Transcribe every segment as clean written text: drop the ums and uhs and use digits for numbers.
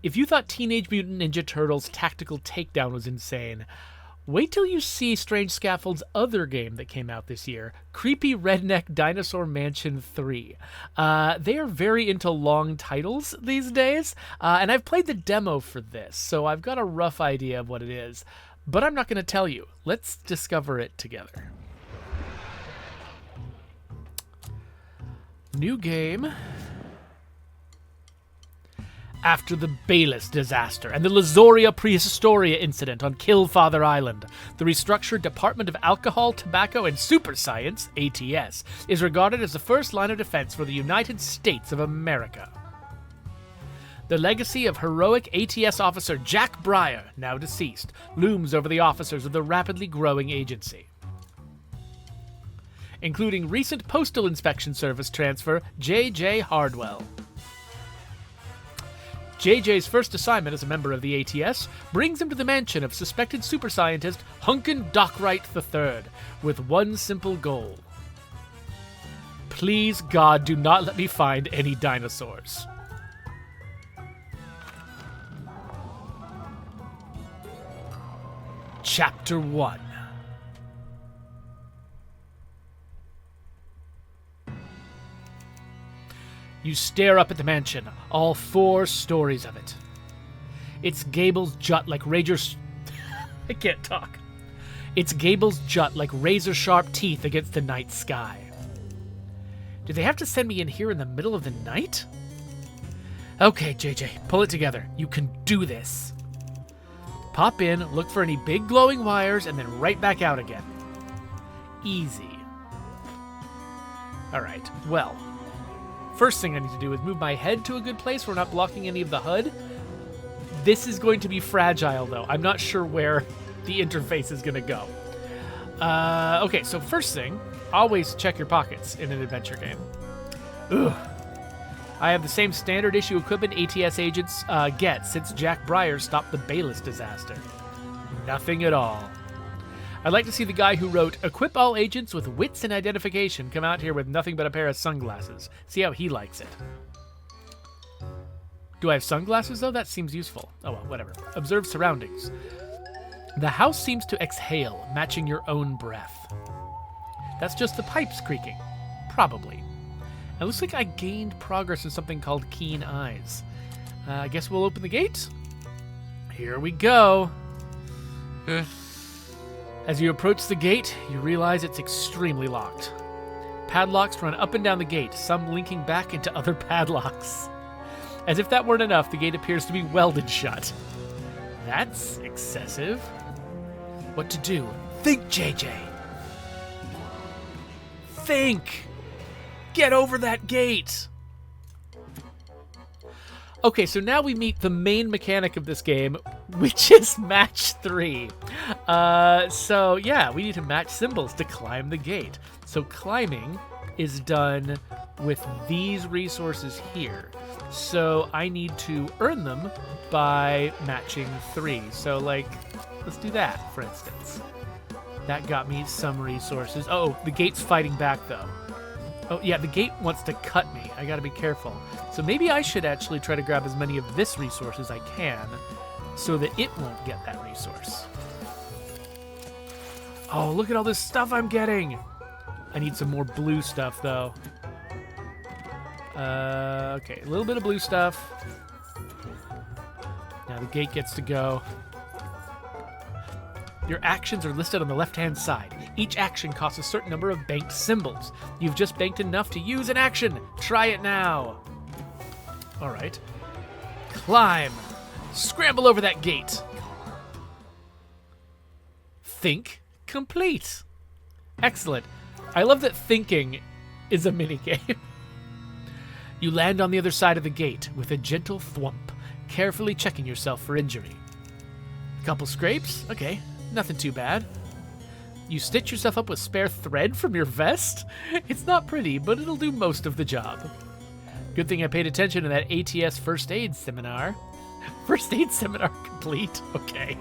If you thought Teenage Mutant Ninja Turtles Tactical Takedown was insane, wait till you see Strange Scaffold's other game that came out this year, Creepy Redneck Dinosaur Mansion 3. They are very into long titles these days, and I've played the demo for this, so I've got a rough idea of what it is, but I'm not going to tell you. Let's discover it together. New game. After the Bayless disaster and the Lazoria Prehistoria incident on Killfather Island, the restructured Department of Alcohol, Tobacco, and Super Science, ATS, is regarded as the first line of defense for the United States of America. The legacy of heroic ATS officer Jack Breyer, now deceased, looms over the officers of the rapidly growing agency, including recent Postal Inspection Service transfer J.J. Hardwell. JJ's first assignment as a member of the ATS brings him to the mansion of suspected super scientist Hunkin Dockwright III with one simple goal. Please, God, do not let me find any dinosaurs. Chapter 1. You stare up at the mansion, all 4 stories of it. Its gables jut like I can't talk. Its gables jut like razor-sharp teeth against the night sky. Do they have to send me in here in the middle of the night? Okay, JJ, pull it together. You can do this. Pop in, look for any big glowing wires, and then right back out again. Easy. Alright, well. First thing I need to do is move my head to a good place where we're not blocking any of the HUD. This is going to be fragile, though. I'm not sure where the interface is going to go. Okay, so first thing, always check your pockets in an adventure game. Ugh. I have the same standard issue equipment ATS agents get since Jack Breyer stopped the Bayless disaster. Nothing at all. I'd like to see the guy who wrote, "Equip all agents with wits and identification" come out here with nothing but a pair of sunglasses. See how he likes it. Do I have sunglasses, though? That seems useful. Oh, well, whatever. Observe surroundings. The house seems to exhale, matching your own breath. That's just the pipes creaking. Probably. It looks like I gained progress in something called Keen Eyes. I guess we'll open the gate. Here we go. As you approach the gate, you realize it's extremely locked. Padlocks run up and down the gate, some linking back into other padlocks. As if that weren't enough, the gate appears to be welded shut. That's excessive. What to do? Think, JJ. Think! Get over that gate! Okay, so now we meet the main mechanic of this game, which is match 3. So yeah, we need to match symbols to climb the gate. So climbing is done with these resources here. So I need to earn them by matching 3. So like, let's do that, for instance. That got me some resources. Oh, the gate's fighting back though. Oh yeah, the gate wants to cut me. I gotta be careful. So maybe I should actually try to grab as many of this resource as I can so that it won't get that resource. Oh, look at all this stuff I'm getting. I need some more blue stuff though. Okay, a little bit of blue stuff. Now the gate gets to go. Your actions are listed on the left-hand side. Each action costs a certain number of banked symbols. You've just banked enough to use an action. Try it now. All right. Climb. Scramble over that gate. Think complete. Excellent. I love that thinking is a minigame. You land on the other side of the gate with a gentle thwump, carefully checking yourself for injury. A couple scrapes? Okay, nothing too bad. You stitch yourself up with spare thread from your vest? It's not pretty, but it'll do most of the job. Good thing I paid attention to that ATS first aid seminar. First aid seminar complete? Okay.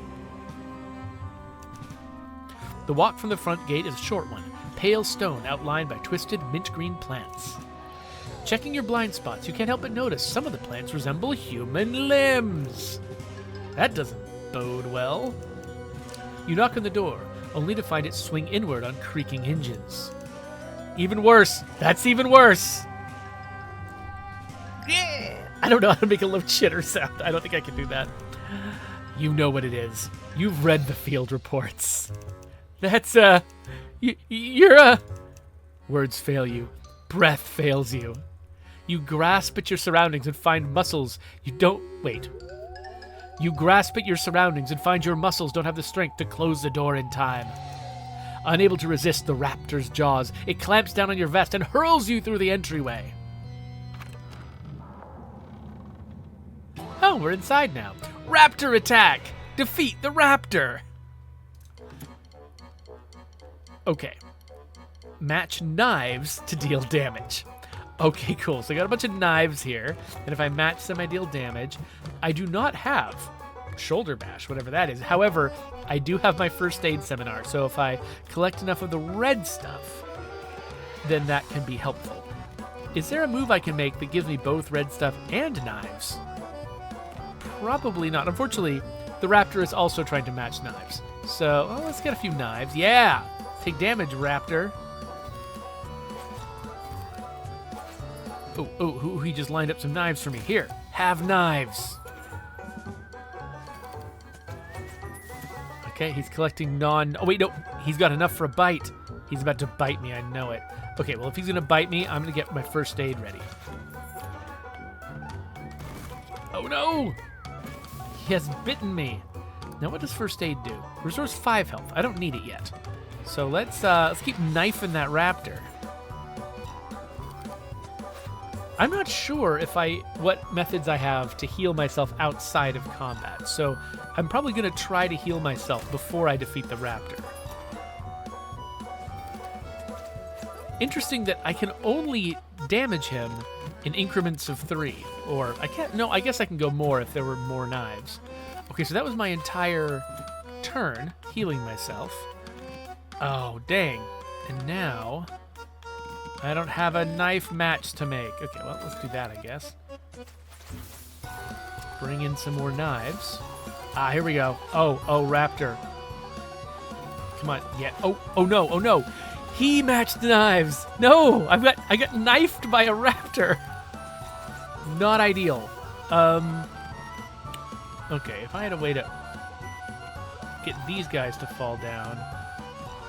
The walk from the front gate is a short one, pale stone outlined by twisted mint green plants. Checking your blind spots, you can't help but notice some of the plants resemble human limbs. That doesn't bode well. You knock on the door, only to find it swing inward on creaking hinges. Even worse. That's even worse. Yeah. I don't know how to make a low chitter sound. I don't think I can do that. You know what it is. You've read the field reports. That's, you're. Words fail you. Breath fails you. You grasp at your surroundings and find muscles you don't... Wait. You grasp at your surroundings and find your muscles don't have the strength to close the door in time. Unable to resist the raptor's jaws, it clamps down on your vest and hurls you through the entryway. Oh, we're inside now. Raptor attack! Defeat the raptor! Okay. Match knives to deal damage. Okay, cool. So I got a bunch of knives here, and if I match them, I deal damage. I do not have shoulder bash, whatever that is. However, I do have my first aid seminar, so if I collect enough of the red stuff, then that can be helpful. Is there a move I can make that gives me both red stuff and knives? Probably not. Unfortunately, the raptor is also trying to match knives. So, well, let's get a few knives. Yeah! Take damage, raptor. Oh, he just lined up some knives for me. Here, have knives. Okay, he's collecting Oh, wait, no. He's got enough for a bite. He's about to bite me. I know it. Okay, well, if he's going to bite me, I'm going to get my first aid ready. Oh, no! He has bitten me. Now, what does first aid do? Restores 5 health. I don't need it yet. So let's keep knifing that raptor. I'm not sure what methods I have to heal myself outside of combat, so I'm probably going to try to heal myself before I defeat the raptor. Interesting that I can only damage him in increments of 3, or I guess I can go more if there were more knives. Okay, so that was my entire turn, healing myself. Oh, dang. And now I don't have a knife match to make. Okay, well, let's do that, I guess. Bring in some more knives. Ah, here we go. Oh, raptor. Come on, yeah. Oh no. He matched the knives. No, I got knifed by a raptor. Not ideal. Okay, if I had a way to get these guys to fall down,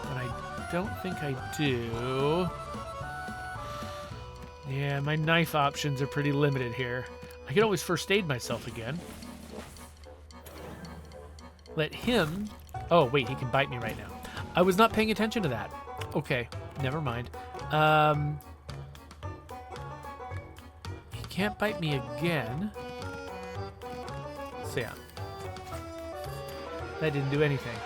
but I don't think I do. Yeah, my knife options are pretty limited here. I could always first aid myself again. Let him... Oh, wait, he can bite me right now. I was not paying attention to that. Okay, never mind. He can't bite me again. So yeah. That didn't do anything.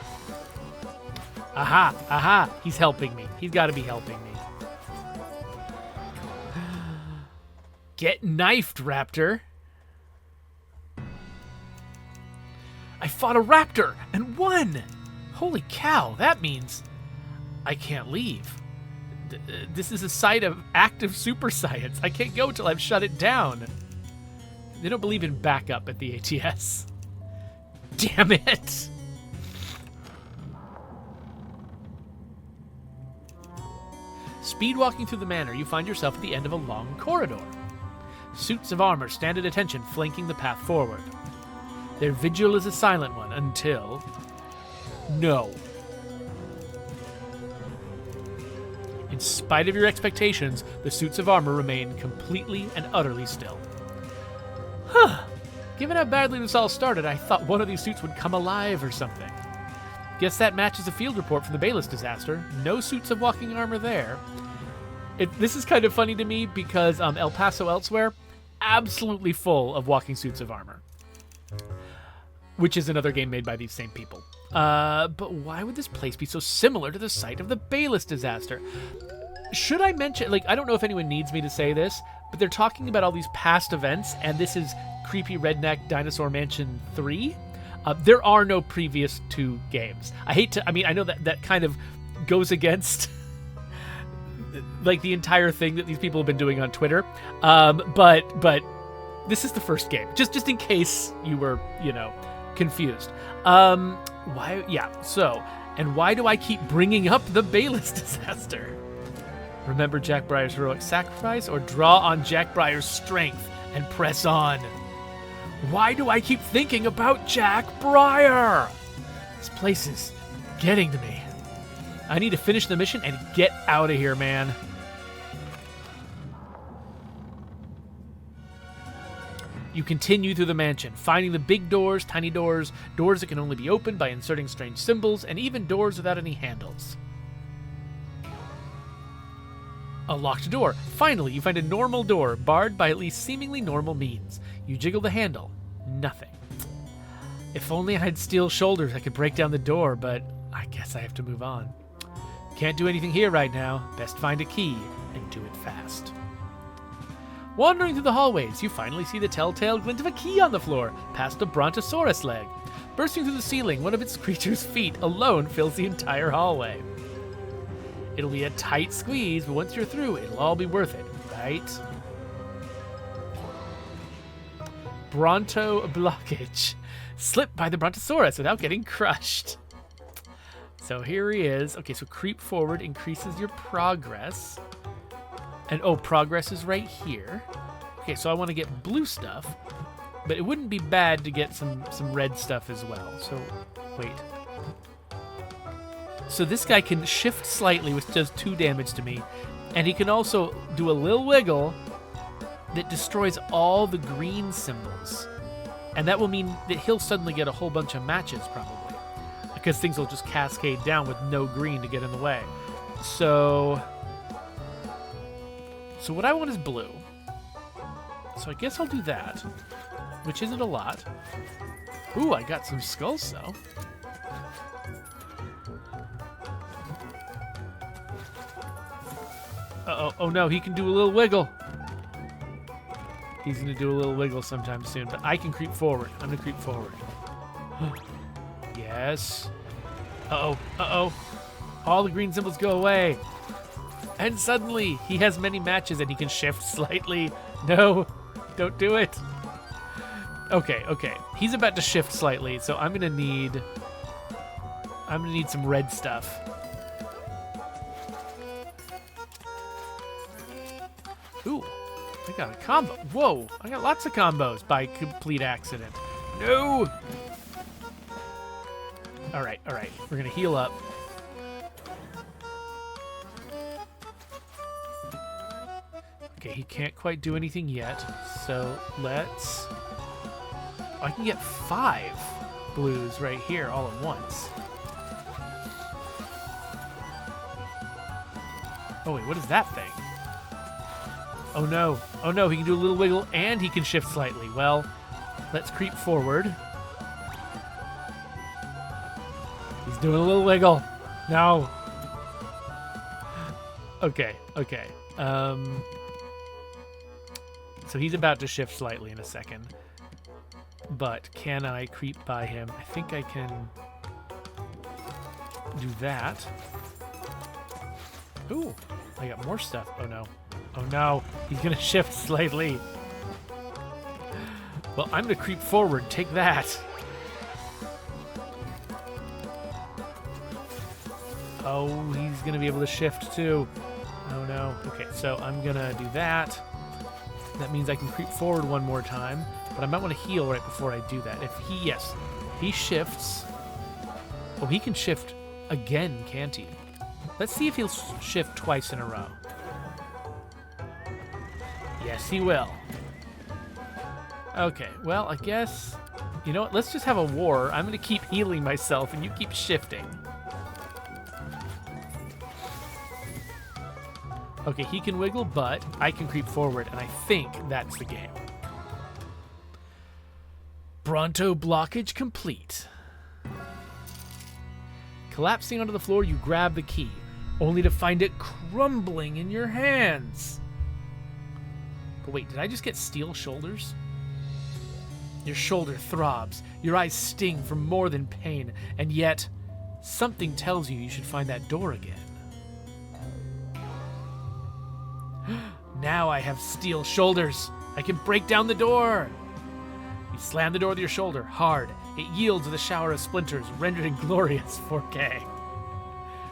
Aha! He's helping me. He's got to be helping me. Get knifed, raptor. I fought a raptor and won. Holy cow, that means I can't leave. This is a site of active super science. I can't go till I've shut it down. They don't believe in backup at the ATS. Damn it. Speed walking through the manor, you find yourself at the end of a long corridor. Suits of armor stand at attention, flanking the path forward. Their vigil is a silent one until... No. In spite of your expectations, the suits of armor remain completely and utterly still. Huh. Given how badly this all started, I thought one of these suits would come alive or something. Guess that matches a field report from the Bayless disaster. No suits of walking armor there. This is kind of funny to me because El Paso Elsewhere, absolutely full of walking suits of armor. Which is another game made by these same people. But why would this place be so similar to the site of the Bayless disaster? Should I mention, I don't know if anyone needs me to say this, but they're talking about all these past events, and this is Creepy Redneck Dinosaur Mansion 3. There are no previous 2 games. I know that kind of goes against like the entire thing that these people have been doing on Twitter. But this is the first game, just in case you were, confused. Why? Yeah. So, and why do I keep bringing up the Bayless disaster? Remember Jack Breyer's heroic sacrifice, or draw on Jack Breyer's strength and press on? Why do I keep thinking about Jack Breyer? This place is getting to me. I need to finish the mission and get out of here, man. You continue through the mansion, finding the big doors, tiny doors, doors that can only be opened by inserting strange symbols, and even doors without any handles. A locked door. Finally, you find a normal door, barred by at least seemingly normal means. You jiggle the handle. Nothing. If only I had steel shoulders, I could break down the door, but I guess I have to move on. Can't do anything here right now. Best find a key and do it fast. Wandering through the hallways, you finally see the telltale glint of a key on the floor, past the Brontosaurus leg. Bursting through the ceiling, one of its creature's feet alone fills the entire hallway. It'll be a tight squeeze, but once you're through, it'll all be worth it, right? Bronto blockage. Slip by the Brontosaurus without getting crushed. So here he is. Okay, so creep forward increases your progress. And progress is right here. Okay, so I want to get blue stuff, but it wouldn't be bad to get some red stuff as well. So, wait. So this guy can shift slightly, which does 2 damage to me, and he can also do a little wiggle that destroys all the green symbols. And that will mean that he'll suddenly get a whole bunch of matches, probably, because things will just cascade down with no green to get in the way. So what I want is blue. So I guess I'll do that, which isn't a lot. Ooh, I got some skulls, though. Uh-oh. Oh, no, he can do a little wiggle. He's going to do a little wiggle sometime soon, but I can creep forward. I'm going to creep forward. Yes. Uh-oh. Uh-oh. All the green symbols go away. And suddenly, he has many matches and he can shift slightly. No, don't do it. Okay. He's about to shift slightly, so I'm gonna need some red stuff. Ooh, I got a combo. Whoa, I got lots of combos by complete accident. No. All right. We're gonna heal up. Okay, he can't quite do anything yet, so let's... I can get 5 blues right here all at once. Oh wait, what is that thing? Oh no, he can do a little wiggle and he can shift slightly. Well, let's creep forward. He's doing a little wiggle. No. Okay. So he's about to shift slightly in a second. But can I creep by him? I think I can do that. Ooh, I got more stuff. Oh no, he's gonna shift slightly. Well, I'm gonna creep forward. Take that. Oh, he's gonna be able to shift too. Oh no. Okay, so I'm gonna do that. That means I can creep forward one more time, but I might want to heal right before I do that. If he shifts. Oh, he can shift again, can't he? Let's see if he'll shift twice in a row. Yes, he will. Okay, well, I guess... You know what? Let's just have a war. I'm going to keep healing myself, and you keep shifting. Okay, he can wiggle, but I can creep forward, and I think that's the game. Bronto blockage complete. Collapsing onto the floor, you grab the key, only to find it crumbling in your hands. But wait, did I just get steel shoulders? Your shoulder throbs, your eyes sting from more than pain, and yet something tells you should find that door again. Now I have steel shoulders. I can break down the door. You slam the door with your shoulder hard. It yields with a shower of splinters, rendered in glorious 4K.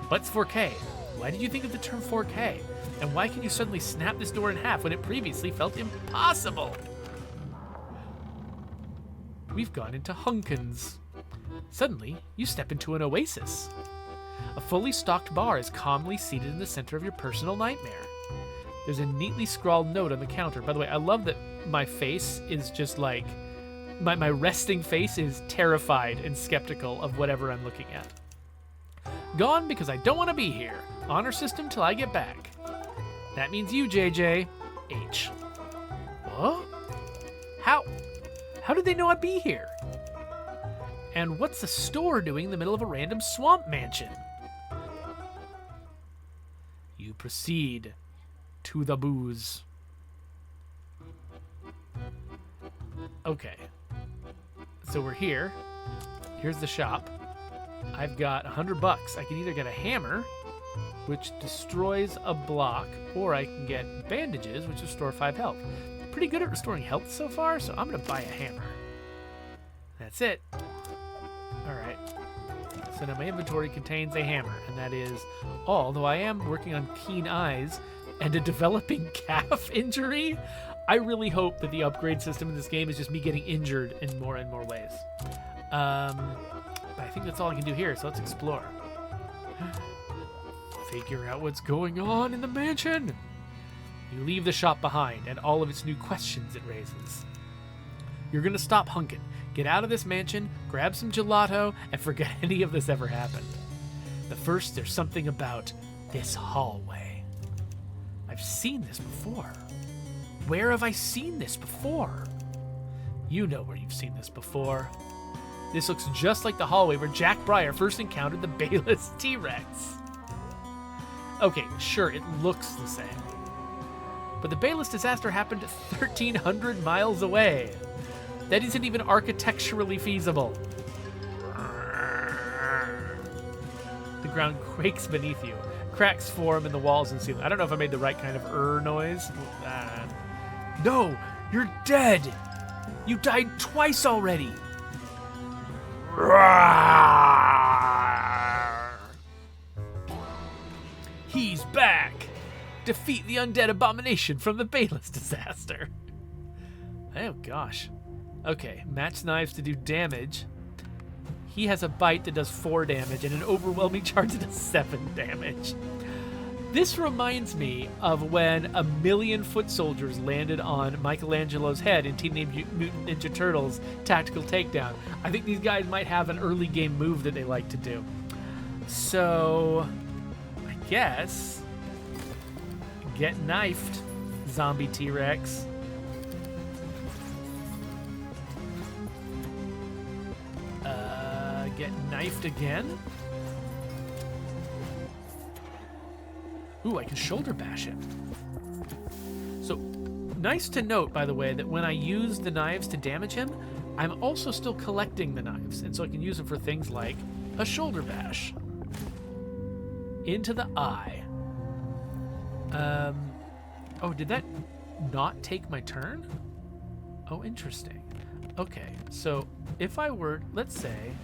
What's 4K? Why did you think of the term 4K? And why can you suddenly snap this door in half when it previously felt impossible? We've gone into Hunkins. Suddenly, you step into an oasis. A fully stocked bar is calmly seated in the center of your personal nightmare. There's a neatly scrawled note on the counter. By the way, I love that my face is just like... My resting face is terrified and skeptical of whatever I'm looking at. Gone because I don't want to be here. Honor system till I get back. That means you, JJ. H. What? How did they know I'd be here? And what's the store doing in the middle of a random swamp mansion? You proceed to the booze. Okay. So we're here. Here's the shop. I've got $100. I can either get a hammer, which destroys a block, or I can get bandages, which restore 5 health. Pretty good at restoring health so far, so I'm going to buy a hammer. That's it. Alright. So now my inventory contains a hammer, and that is all. Though I am working on keen eyes and a developing calf injury, I really hope that the upgrade system in this game is just me getting injured in more and more ways. But I think that's all I can do here, so let's explore. Figure out what's going on in the mansion. You leave the shop behind and all of its new questions it raises. You're gonna stop hunking, get out of this mansion, grab some gelato, and forget any of this ever happened. But first, there's something about this hallway. I've seen this before. Where have I seen this before? You know where you've seen this before. This looks just like the hallway where Jack Breyer first encountered the Bayless T-Rex. Okay, sure, it looks the same. But the Bayless disaster happened 1,300 miles away. That isn't even architecturally feasible. The ground quakes beneath you. Cracks form in the walls and ceiling. I don't know if I made the right kind of noise. No, you're dead. You died twice already. He's back. Defeat the undead abomination from the Bayless disaster. Oh gosh. Okay, match knives to do damage. He has a bite that does 4 damage and an overwhelming charge that does 7 damage. This reminds me of when 1,000,000 foot soldiers landed on Michelangelo's head in Teenage Mutant Ninja Turtles Tactical Takedown. I think these guys might have an early game move that they like to do. So, I guess, get knifed, zombie T-Rex. Get knifed again. Ooh, I can shoulder bash him. So, nice to note, by the way, that when I use the knives to damage him, I'm also still collecting the knives, and so I can use them for things like a shoulder bash. Into the eye. Oh, did that not take my turn? Oh, interesting. Okay, so if I were, let's say,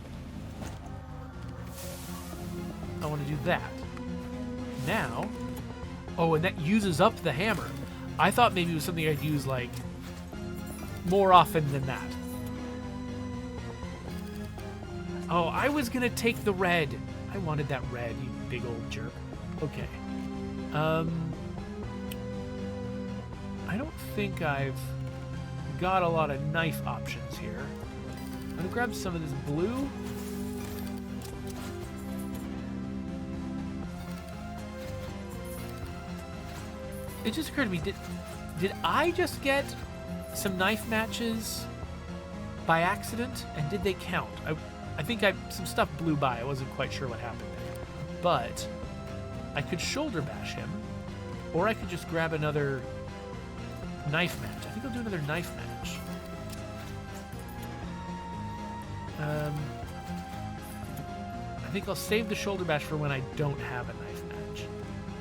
I want to do that. Now, oh, and that uses up the hammer. I thought maybe it was something I'd use, like, more often than that. Oh, I was gonna take the red. I wanted that red, you big old jerk. Okay. I don't think I've got a lot of knife options here. I'm gonna grab some of this blue. It just occurred to me, did I just get some knife matches by accident? And did they count? I think some stuff blew by. I wasn't quite sure what happened there. But I could shoulder bash him, or I could just grab another knife match. I think I'll do another knife match. I think I'll save the shoulder bash for when I don't have a knife match.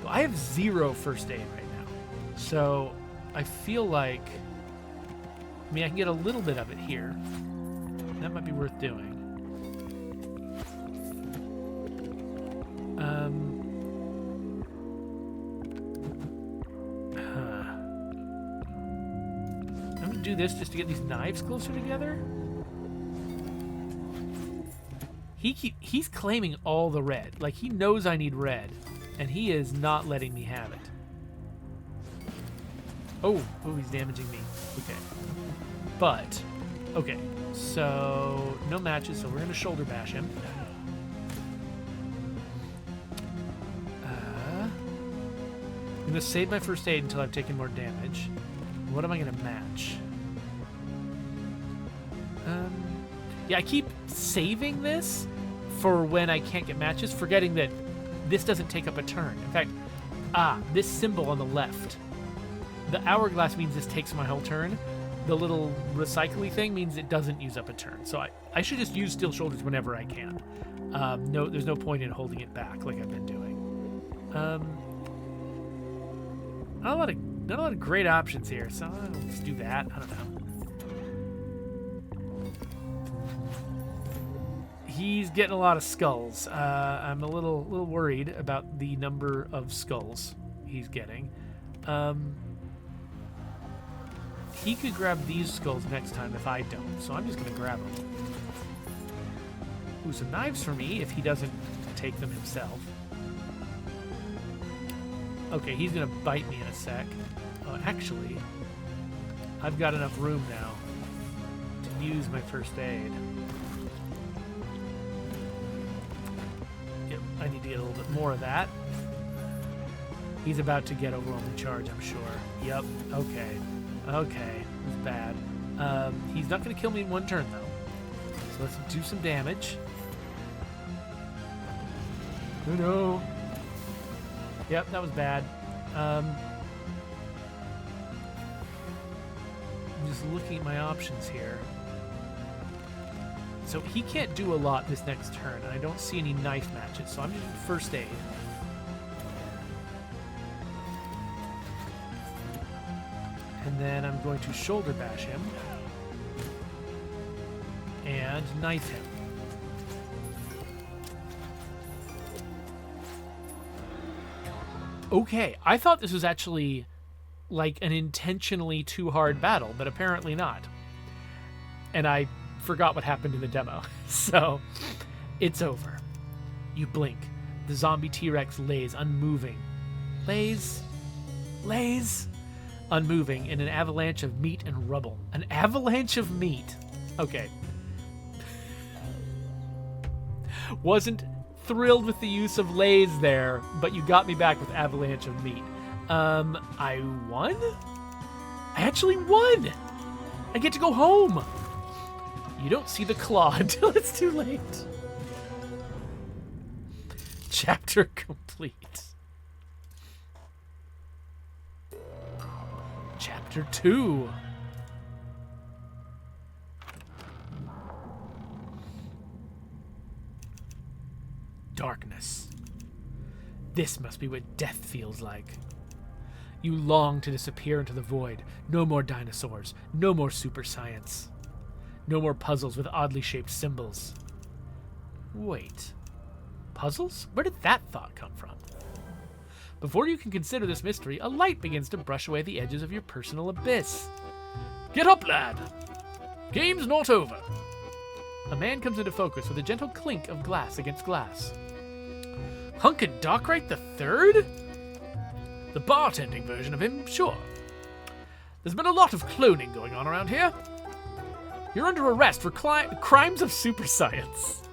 Well, I have 0 first aid right now. So I feel like... I mean, I can get a little bit of it here. That might be worth doing. I'm gonna do this just to get these knives closer together. He's claiming all the red. Like, he knows I need red, and he is not letting me have it. Oh, he's damaging me. Okay. But, okay. So, no matches, so we're going to shoulder bash him. I'm going to save my first aid until I've taken more damage. What am I going to match? Yeah, I keep saving this for when I can't get matches, forgetting that this doesn't take up a turn. In fact, this symbol on the left, the hourglass means this takes my whole turn. The little recycly thing means it doesn't use up a turn. So I should just use Steel Shoulders whenever I can. No, there's no point in holding it back like I've been doing. Not a lot of great options here, so let's do that. I don't know. He's getting a lot of skulls. I'm a little worried about the number of skulls he's getting. He could grab these skulls next time if I don't, so I'm just going to grab them. Ooh, some knives for me if he doesn't take them himself. Okay, he's going to bite me in a sec. Oh, actually, I've got enough room now to use my first aid. Yep, I need to get a little bit more of that. He's about to get overwhelming charge, I'm sure. Yep, okay. Okay, it was bad. He's not going to kill me in one turn, though. So let's do some damage. Oh, no. Yep, that was bad. I'm just looking at my options here. So he can't do a lot this next turn, and I don't see any knife matches, so I'm just doing first aid. And then I'm going to shoulder bash him and knife him. Okay, I thought this was actually like an intentionally too hard battle, but apparently not. And I forgot what happened in the demo. So, it's over. You blink. The zombie T-Rex lays unmoving. Lays? Unmoving in an avalanche of meat and rubble. An avalanche of meat. Okay. Wasn't thrilled with the use of lays there, but you got me back with avalanche of meat. I won? I actually won! I get to go home! You don't see the claw until it's too late. Chapter complete. Chapter 2. Darkness. This must be what death feels like. You long to disappear into the void. No more dinosaurs. No more super science. No more puzzles with oddly shaped symbols. Wait. Puzzles? Where did that thought come from? Before you can consider this mystery, a light begins to brush away the edges of your personal abyss. Get up, lad! Game's not over. A man comes into focus with a gentle clink of glass against glass. Hunkin' Darkright the Third? The bartending version of him, sure. There's been a lot of cloning going on around here. You're under arrest for crimes of super science.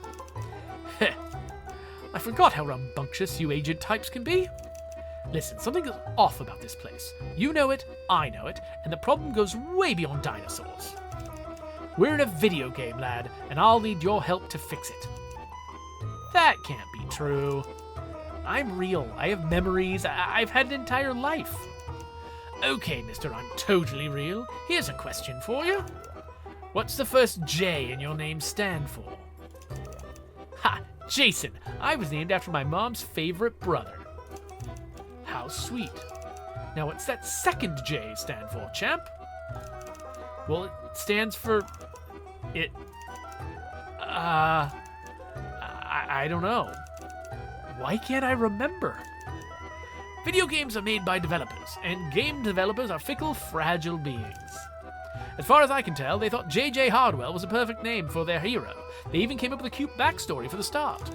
Heh. I forgot how rambunctious you agent types can be. Listen, something is off about this place. You know it, I know it, and the problem goes way beyond dinosaurs. We're in a video game, lad, and I'll need your help to fix it. That can't be true. I'm real. I have memories. I've had an entire life. Okay, mister, I'm totally real. Here's a question for you. What's the first J in your name stand for? Ha! Jason. I was named after my mom's favorite brother. How sweet. Now, what's that second J stand for, champ? Well, it stands for... It... I don't know. Why can't I remember? Video games are made by developers, and game developers are fickle, fragile beings. As far as I can tell, they thought J.J. Hardwell was a perfect name for their hero. They even came up with a cute backstory for the start.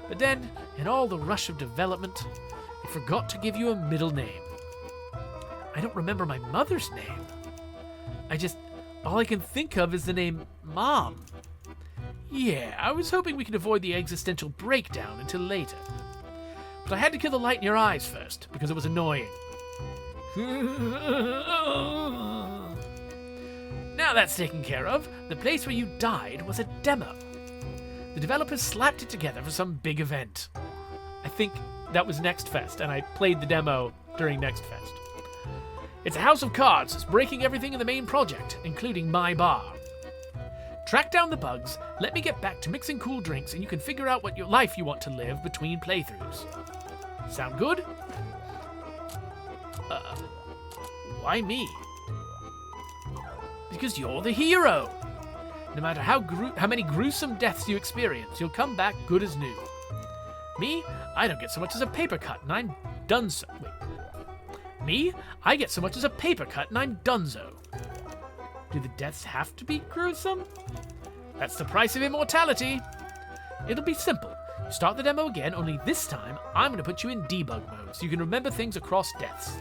But then, in all the rush of development, they forgot to give you a middle name. I don't remember my mother's name. All I can think of is the name Mom. Yeah, I was hoping we could avoid the existential breakdown until later. But I had to kill the light in your eyes first, because it was annoying. Now that's taken care of, the place where you died was a demo. The developers slapped it together for some big event. I think that was Next Fest, and I played the demo during Next Fest. It's a house of cards that's breaking everything in the main project, including my bar. Track down the bugs, let me get back to mixing cool drinks, and you can figure out what your life you want to live between playthroughs. Sound good? Why me? Because you're the hero. No matter how many gruesome deaths you experience, you'll come back good as new. Me, I don't get so much as a paper cut, and I'm donezo. Me, I get so much as a paper cut, and I'm donezo. Do the deaths have to be gruesome? That's the price of immortality. It'll be simple. You start the demo again, only this time I'm going to put you in debug mode so you can remember things across deaths.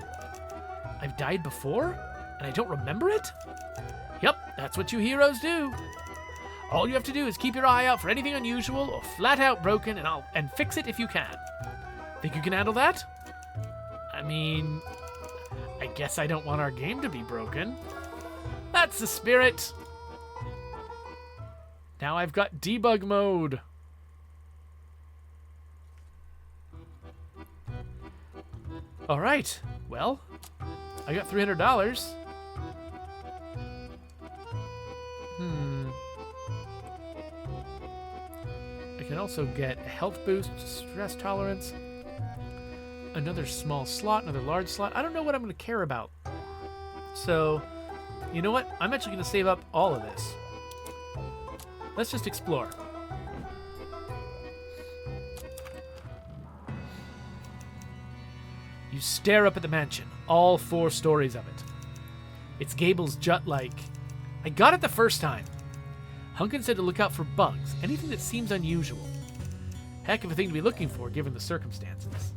I've died before, and I don't remember it? Yep, that's what you heroes do. All you have to do is keep your eye out for anything unusual or flat out broken, and fix it if you can. Think you can handle that? I mean, I guess I don't want our game to be broken. That's the spirit. Now I've got debug mode. All right, well, I got $300. I can also get a health boost, stress tolerance, another small slot, another large slot. I don't know what I'm going to care about. So, you know what? I'm actually going to save up all of this. Let's just explore. You stare up at the mansion, all 4 stories of it. Its gables jut like... I got it the first time. Hunkin said to look out for bugs, anything that seems unusual. Heck of a thing to be looking for, given the circumstances.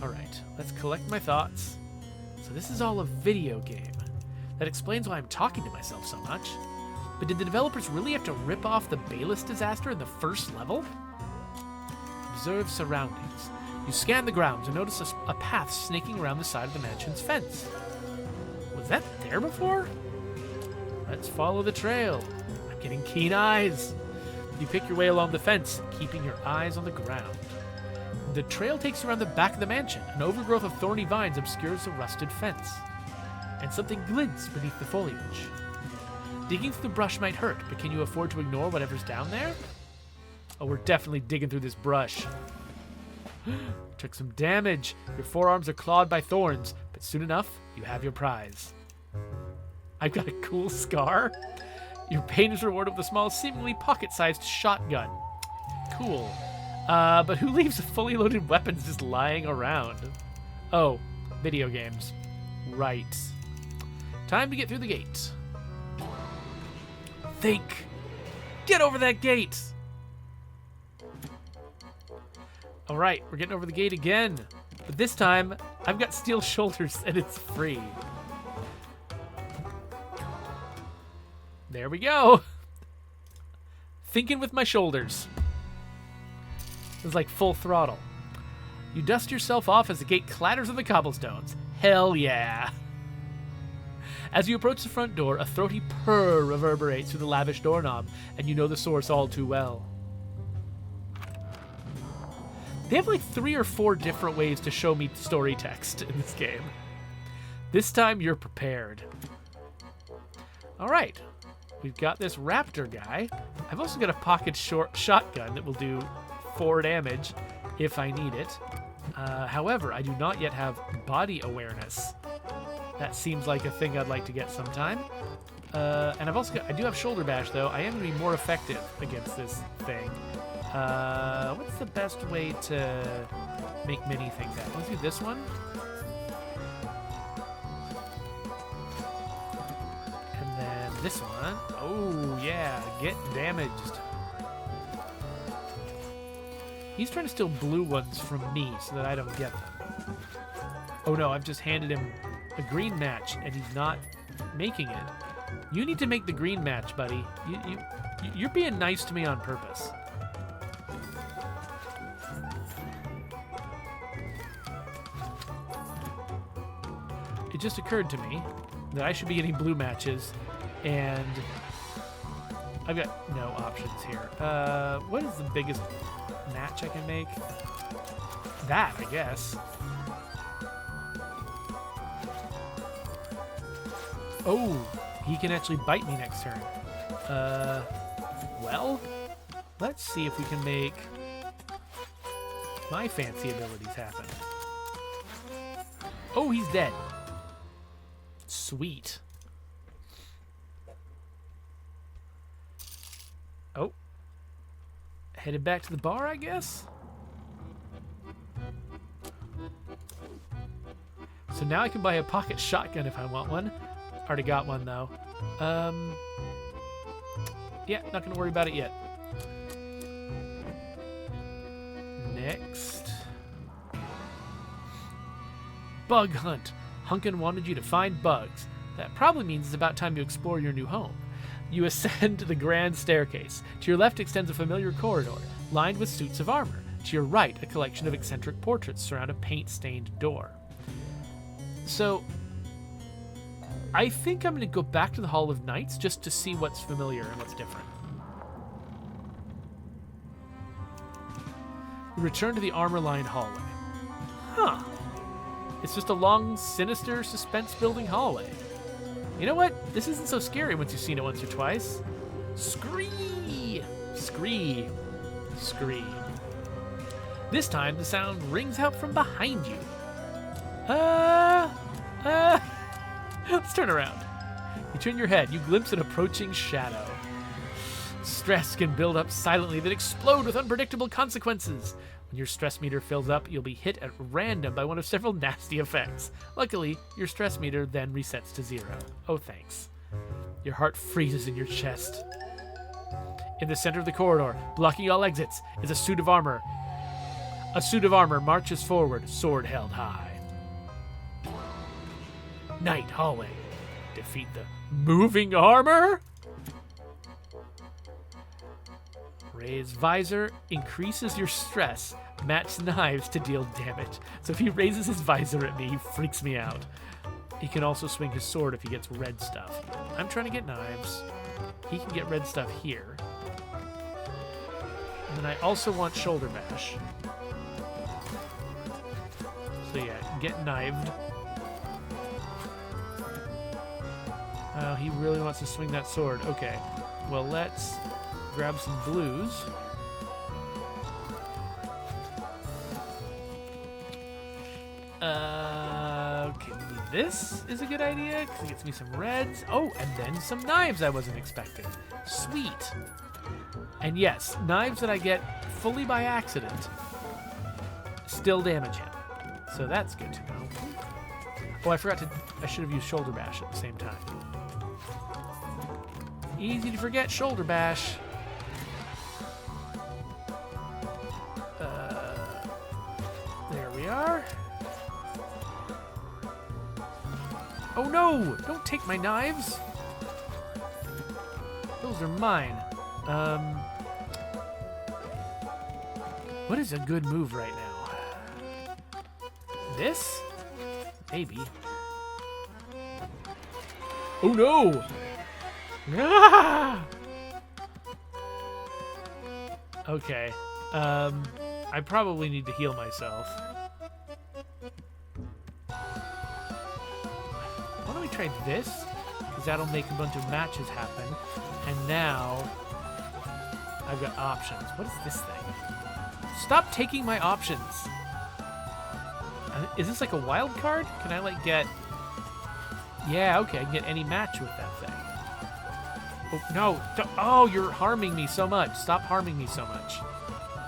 Alright, let's collect my thoughts. So this is all a video game. That explains why I'm talking to myself so much. But did the developers really have to rip off the Bayless disaster in the first level? Observe surroundings. You scan the grounds and notice a path snaking around the side of the mansion's fence. Was that there before? Let's follow the trail. I'm getting keen eyes. You pick your way along the fence, keeping your eyes on the ground. The trail takes you around the back of the mansion. An overgrowth of thorny vines obscures the rusted fence. And something glints beneath the foliage. Digging through the brush might hurt, but can you afford to ignore whatever's down there? Oh, we're definitely digging through this brush. Took some damage. Your forearms are clawed by thorns, but soon enough, you have your prize. I've got a cool scar. Your pain is rewarded with a small, seemingly pocket-sized shotgun. Cool. But who leaves fully loaded weapons just lying around? Oh, video games. Right. Time to get through the gate. Think. Get over that gate. All right, we're getting over the gate again. But this time, I've got steel shoulders and it's free. There we go. Thinking with my shoulders. It's like full throttle. You dust yourself off as the gate clatters on the cobblestones. Hell yeah. As you approach the front door, a throaty purr reverberates through the lavish doorknob, and you know the source all too well. They have like 3 or 4 different ways to show me story text in this game. This time, you're prepared. All right. We've got this raptor guy. I've also got a pocket shotgun that will do 4 damage if I need it. However, I do not yet have body awareness. That seems like a thing I'd like to get sometime. And I do have shoulder bash though. I am going to be more effective against this thing. What's the best way to make mini things happen? Let's do this one. And then this one. Oh yeah, get damaged. He's trying to steal blue ones from me so that I don't get them. Oh no, I've just handed him a green match and he's not making it. You need to make the green match, buddy. You're being nice to me on purpose. It just occurred to me that I should be getting blue matches, and I've got no options here. What is the biggest match I can make? That, I guess. Oh, he can actually bite me next turn. Well, let's see if we can make my fancy abilities happen. Oh, he's dead. Sweet. Oh. Headed back to the bar, I guess? So now I can buy a pocket shotgun if I want one. Already got one, though. Yeah, not going to worry about it yet. Next. Bug hunt. Hunkin wanted you to find bugs. That probably means it's about time to explore your new home. You ascend the grand staircase. To your left extends a familiar corridor, lined with suits of armor. To your right, a collection of eccentric portraits surround a paint-stained door. So, I think I'm going to go back to the Hall of Knights just to see what's familiar and what's different. We return to the armor-lined hallway. Huh. It's just a long, sinister, suspense-building hallway. You know what? This isn't so scary once you've seen it once or twice. Scree! Scree. Scree. This time, the sound rings out from behind you. Let's turn around. You turn your head. You glimpse an approaching shadow. Stress can build up silently, then explode with unpredictable consequences. When your stress meter fills up, you'll be hit at random by one of several nasty effects. Luckily, your stress meter then resets to 0. Oh, thanks. Your heart freezes in your chest. In the center of the corridor, blocking all exits, is a suit of armor. A suit of armor marches forward, sword held high. Night hallway. Defeat the moving armor? Raise visor increases your stress. Match knives to deal damage. So if he raises his visor at me, he freaks me out. He can also swing his sword if he gets red stuff. I'm trying to get knives. He can get red stuff here. And then I also want shoulder bash. So yeah, get knived. Oh, he really wants to swing that sword. Okay. Well, let's grab some blues. Okay, maybe this is a good idea because it gets me some reds. Oh, and then some knives I wasn't expecting. Sweet. And yes, knives that I get fully by accident still damage him. So that's good to know. Oh, I should have used shoulder bash at the same time. Easy to forget shoulder bash. There we are. Oh no! Don't take my knives! Those are mine. What is a good move right now? This? Maybe. Oh no! Ah! Okay. I probably need to heal myself. Why don't we try this? Because that'll make a bunch of matches happen. And now I've got options. What is this thing? Stop taking my options. Is this like a wild card? Can I like get... Yeah, okay, I can get any match with that thing. Oh, no. Oh, you're harming me so much. Stop harming me so much.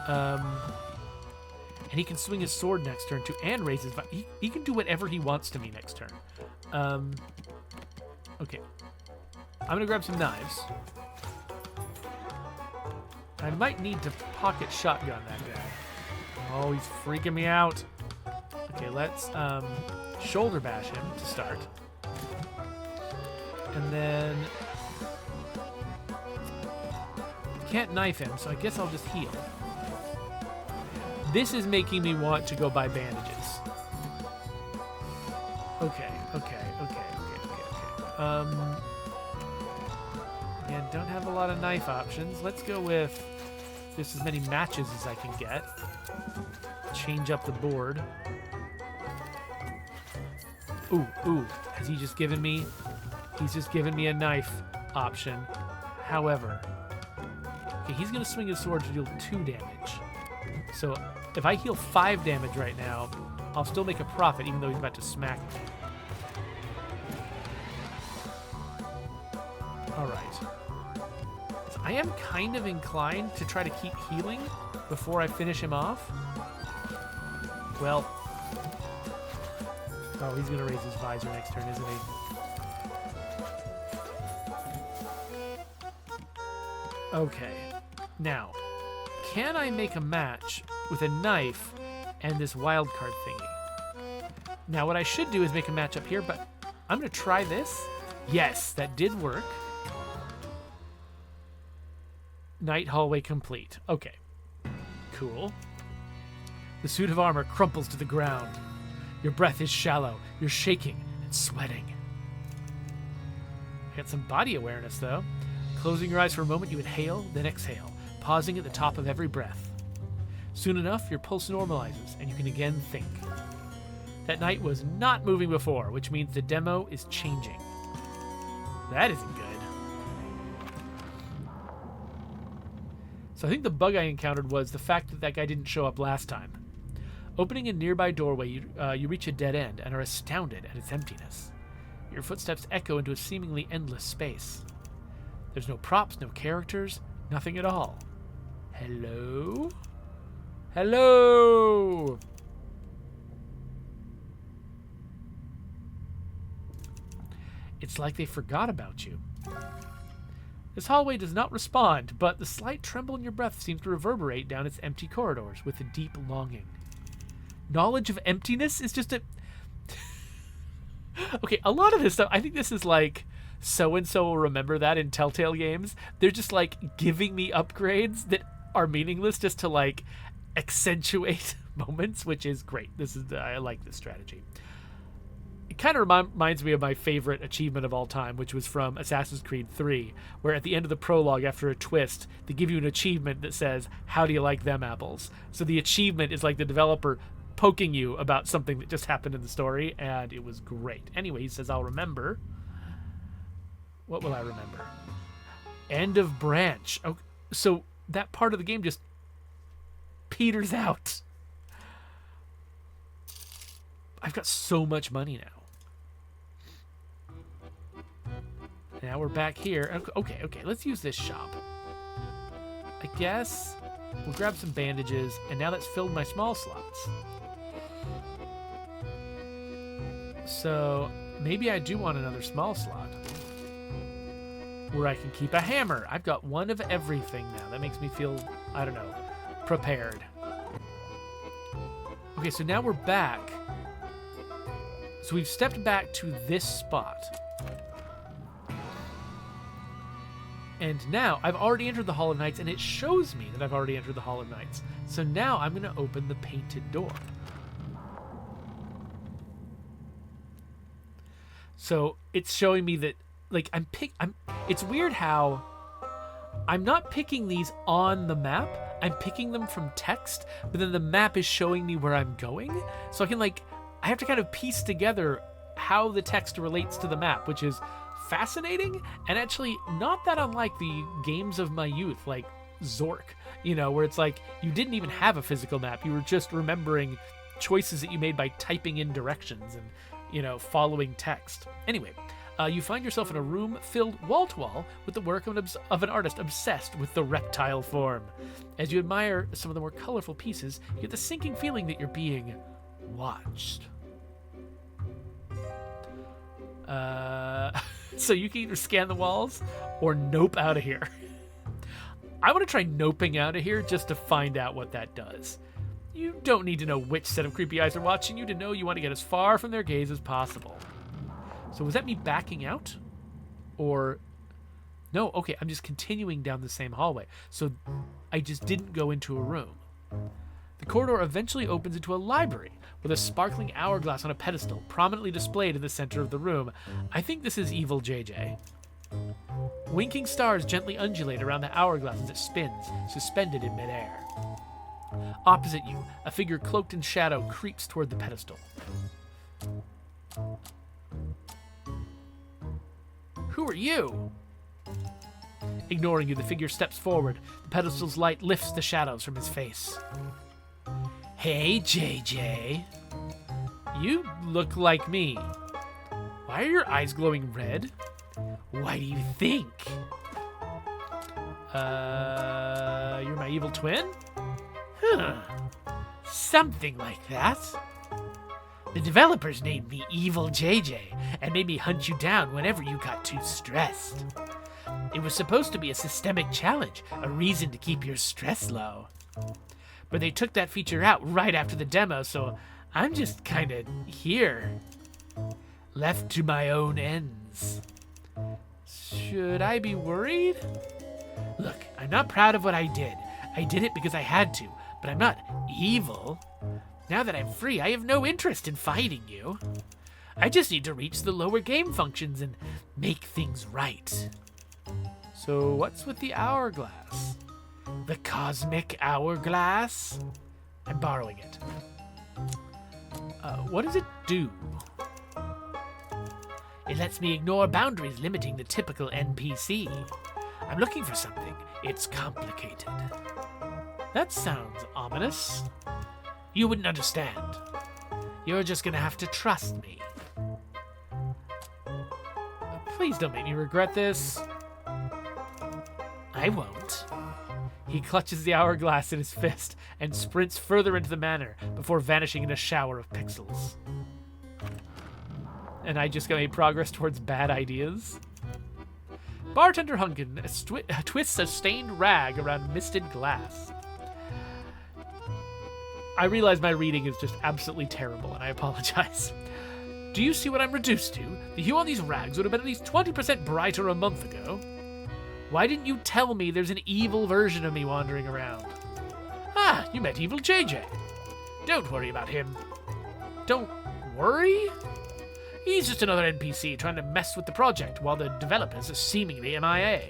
And he can swing his sword next turn, too, and raise his... He can do whatever he wants to me next turn. Okay. I'm going to grab some knives. I might need to pocket shotgun that guy. Oh, he's freaking me out. Okay, let's shoulder bash him to start. And then... Can't knife him, so I guess I'll just heal. This is making me want to go buy bandages. Okay. And don't have a lot of knife options. Let's go with just as many matches as I can get. Change up the board. Ooh. Has he just given me... He's just given me a knife option. However... Okay, he's going to swing his sword to deal 2 damage. So if I heal 5 damage right now, I'll still make a profit even though he's about to smack me. Alright. So I am kind of inclined to try to keep healing before I finish him off. Well... Oh, he's going to raise his visor next turn, isn't he? Okay. Now, can I make a match with a knife and this wildcard thingy? Now, what I should do is make a match up here, but I'm going to try this. Yes, that did work. Night hallway complete. Okay. Cool. The suit of armor crumples to the ground. Your breath is shallow. You're shaking and sweating. I got some body awareness, though. Closing your eyes for a moment, you inhale, then exhale, pausing at the top of every breath. Soon enough, your pulse normalizes, and you can again think. That knight was not moving before, which means the demo is changing. That isn't good. So I think the bug I encountered was the fact that that guy didn't show up last time. Opening a nearby doorway, you reach a dead end and are astounded at its emptiness. Your footsteps echo into a seemingly endless space. There's no props, no characters, nothing at all. Hello? Hello? It's like they forgot about you. This hallway does not respond, but the slight tremble in your breath seems to reverberate down its empty corridors with a deep longing. Knowledge of emptiness is just a... Okay, a lot of this stuff, I think this is like... So-and-so will remember that in Telltale games. They're just, like, giving me upgrades that are meaningless just to, like, accentuate moments, which is great. I like this strategy. It kind of reminds me of my favorite achievement of all time, which was from Assassin's Creed 3, where at the end of the prologue, after a twist, they give you an achievement that says, "How do you like them apples?" So the achievement is like the developer poking you about something that just happened in the story, and it was great. Anyway, he says, "I'll remember." What will I remember? End of branch. Oh, so that part of the game just peters out. I've got so much money now. Now we're back here. Okay, let's use this shop. I guess we'll grab some bandages, and now that's filled my small slots. So maybe I do want another small slot where I can keep a hammer. I've got one of everything now. That makes me feel, I don't know, prepared. Okay, so now we're back. So we've stepped back to this spot. And now I've already entered the Hall of Knights, and it shows me that I've already entered the Hall of Knights. So now I'm going to open the painted door. So it's showing me that, like, it's weird how I'm not picking these on the map. I'm picking them from text, but then the map is showing me where I'm going. So I can, like, I have to kind of piece together how the text relates to the map, which is fascinating and actually not that unlike the games of my youth, like Zork, you know, where it's like you didn't even have a physical map. You were just remembering choices that you made by typing in directions and, following text. Anyway, you find yourself in a room filled wall-to-wall with the work of an artist obsessed with the reptile form. As you admire some of the more colorful pieces, you get the sinking feeling that you're being watched. So you can either scan the walls or nope out of here. I want to try noping out of here just to find out what that does. You don't need to know which set of creepy eyes are watching you to know you want to get as far from their gaze as possible. So was that me backing out? Or... No, okay, I'm just continuing down the same hallway. So I just didn't go into a room. The corridor eventually opens into a library with a sparkling hourglass on a pedestal prominently displayed in the center of the room. I think this is evil JJ. Winking stars gently undulate around the hourglass as it spins, suspended in midair. Opposite you, a figure cloaked in shadow creeps toward the pedestal. Who are you? Ignoring you, the figure steps forward. The pedestal's light lifts the shadows from his face. Hey, JJ. You look like me. Why are your eyes glowing red? Why do you think? You're my evil twin? Huh. Something like that. The developers named me Evil JJ and made me hunt you down whenever you got too stressed. It was supposed to be a systemic challenge, a reason to keep your stress low. But they took that feature out right after the demo, so I'm just kinda here. Left to my own ends. Should I be worried? Look, I'm not proud of what I did. I did it because I had to, but I'm not evil. Now that I'm free, I have no interest in fighting you. I just need to reach the lower game functions and make things right. So what's with the hourglass? The cosmic hourglass? I'm borrowing it. What does it do? It lets me ignore boundaries limiting the typical NPC. I'm looking for something. It's complicated. That sounds ominous. You wouldn't understand. You're just gonna have to trust me. Please don't make me regret this. I won't. He clutches the hourglass in his fist and sprints further into the manor before vanishing in a shower of pixels. And I just got made progress towards bad ideas. Bartender Hunkin twists a stained rag around misted glass. I realize my reading is just absolutely terrible, and I apologize. Do you see what I'm reduced to? The hue on these rags would have been at least 20% brighter a month ago. Why didn't you tell me there's an evil version of me wandering around? Ah, you met evil JJ. Don't worry about him. Don't worry? He's just another NPC trying to mess with the project while the developers are seemingly MIA.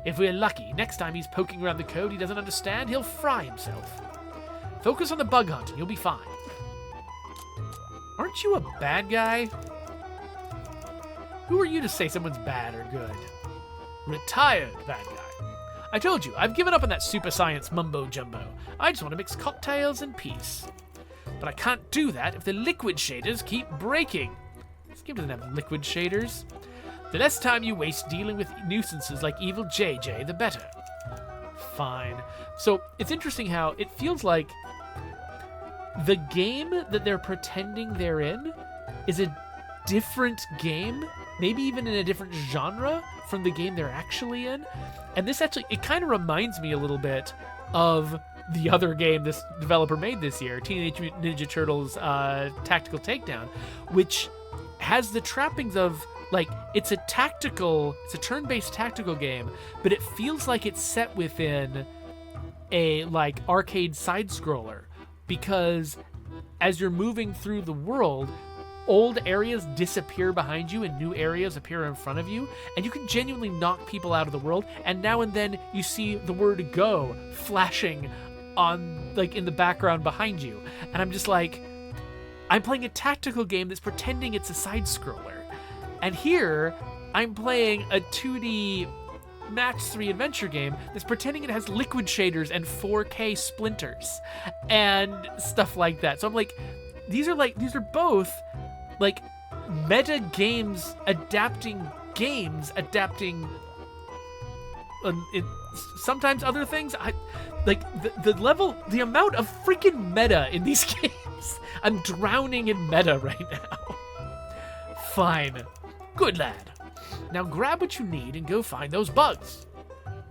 If we're lucky, next time he's poking around the code he doesn't understand, he'll fry himself. Focus on the bug hunt and you'll be fine. Aren't you a bad guy? Who are you to say someone's bad or good? Retired bad guy. I told you, I've given up on that super science mumbo-jumbo. I just want to mix cocktails and peace. But I can't do that if the liquid shaders keep breaking. This game doesn't have liquid shaders. The less time you waste dealing with nuisances like evil JJ, the better. Fine. So it's interesting how it feels like the game that they're pretending they're in is a different game, maybe even in a different genre from the game they're actually in. And this actually, it kind of reminds me a little bit of the other game this developer made this year, Teenage Mutant Ninja Turtles Tactical Takedown, which has the trappings of, like, it's a turn-based tactical game, but it feels like it's set within a, like, arcade side-scroller, because as you're moving through the world, old areas disappear behind you and new areas appear in front of you, and you can genuinely knock people out of the world, and now and then you see the word go flashing on, like, in the background behind you. And I'm just like, I'm playing a tactical game that's pretending it's a side-scroller. And here, I'm playing a 2D, match 3 adventure game that's pretending it has liquid shaders and 4K splinters and stuff like that. So I'm like, these are both like meta games adapting sometimes other things. The amount of freaking meta in these games. I'm drowning in meta right now. Fine. Good lad. Now grab what you need and go find those bugs.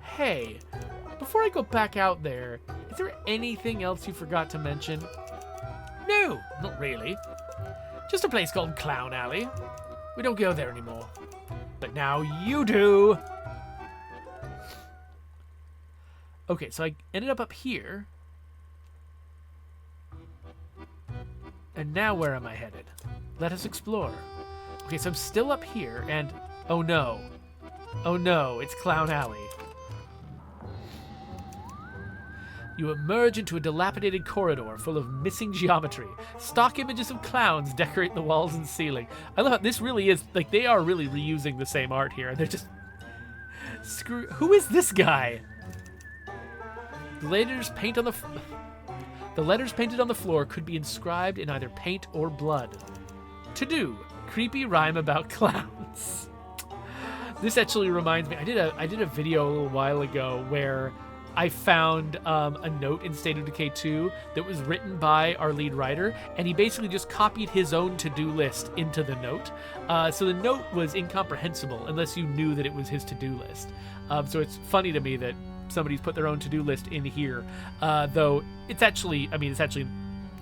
Hey, before I go back out there, is there anything else you forgot to mention? No, not really. Just a place called Clown Alley. We don't go there anymore. But now you do. Okay, so I ended up here. And now where am I headed? Let us explore. Okay, so I'm still up here, and oh no. Oh no, it's Clown Alley. You emerge into a dilapidated corridor full of missing geometry. Stock images of clowns decorate the walls and ceiling. I love how this really is, like, they are really reusing the same art here. They're just... Who is this guy? The letters painted on the floor could be inscribed in either paint or blood. To do, creepy rhyme about clowns. This actually reminds me, I did a video a little while ago where I found a note in State of Decay 2 that was written by our lead writer, and he basically just copied his own to-do list into the note. So the note was incomprehensible unless you knew that it was his to-do list. So it's funny to me that somebody's put their own to-do list in here, though it's actually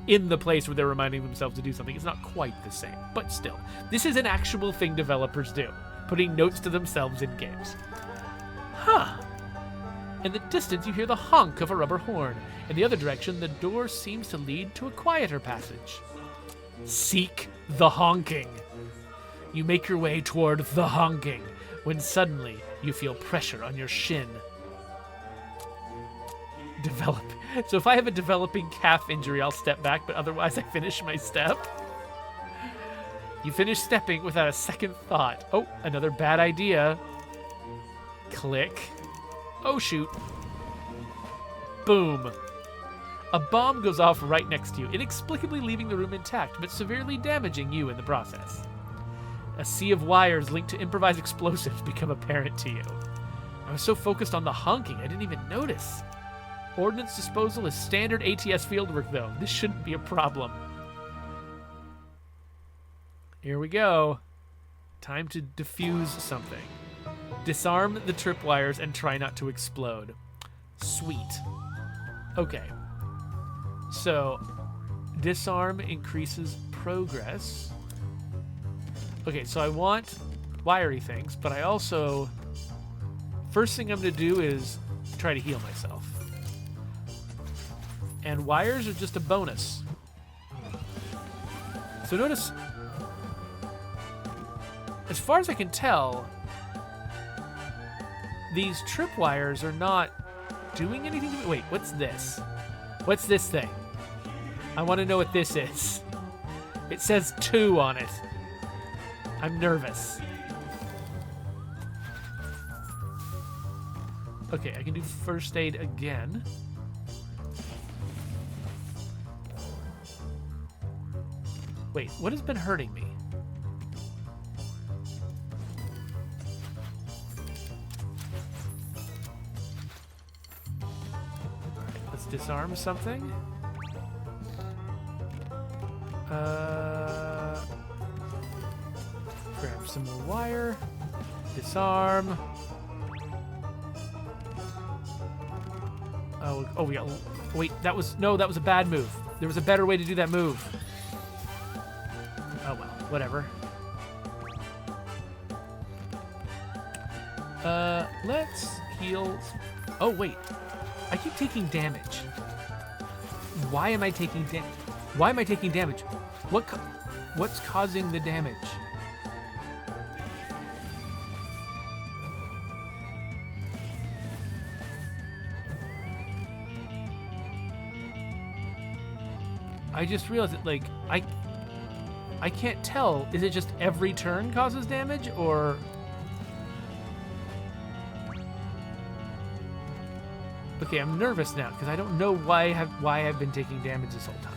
in the place where they're reminding themselves to do something. It's not quite the same, but still. This is an actual thing developers do, putting notes to themselves in games. Huh. In the distance, you hear the honk of a rubber horn. In the other direction, the door seems to lead to a quieter passage. Seek the honking. You make your way toward the honking, when suddenly you feel pressure on your shin. So if I have a developing calf injury, I'll step back, but otherwise I finish my step. You finish stepping without a second thought. Oh, another bad idea. Click. Oh, shoot. Boom. A bomb goes off right next to you, inexplicably leaving the room intact, but severely damaging you in the process. A sea of wires linked to improvised explosives become apparent to you. I was so focused on the honking, I didn't even notice. Ordnance disposal is standard ATS fieldwork, though. This shouldn't be a problem. Here we go. Time to defuse something. Disarm the tripwires and try not to explode. Sweet. Okay. So, disarm increases progress. Okay, so I want wiry things, but I also... First thing I'm going to do is try to heal myself. And wires are just a bonus. So notice... As far as I can tell... These tripwires are not doing anything to me. Wait, what's this? What's this thing? I want to know what this is. It says 2 on it. I'm nervous. Okay, I can do first aid again. Wait, what has been hurting me? Disarm something. Grab some more wire. Disarm. Oh, we got... Wait, that was a bad move. There was a better way to do that move. Oh, well, whatever. Let's heal... Oh, wait. I keep taking damage. Why am I taking damage? Why am I taking damage? What's causing the damage? I just realized that, like, I can't tell. Is it just every turn causes damage, or... Okay, I'm nervous now because I don't know why I've been taking damage this whole time.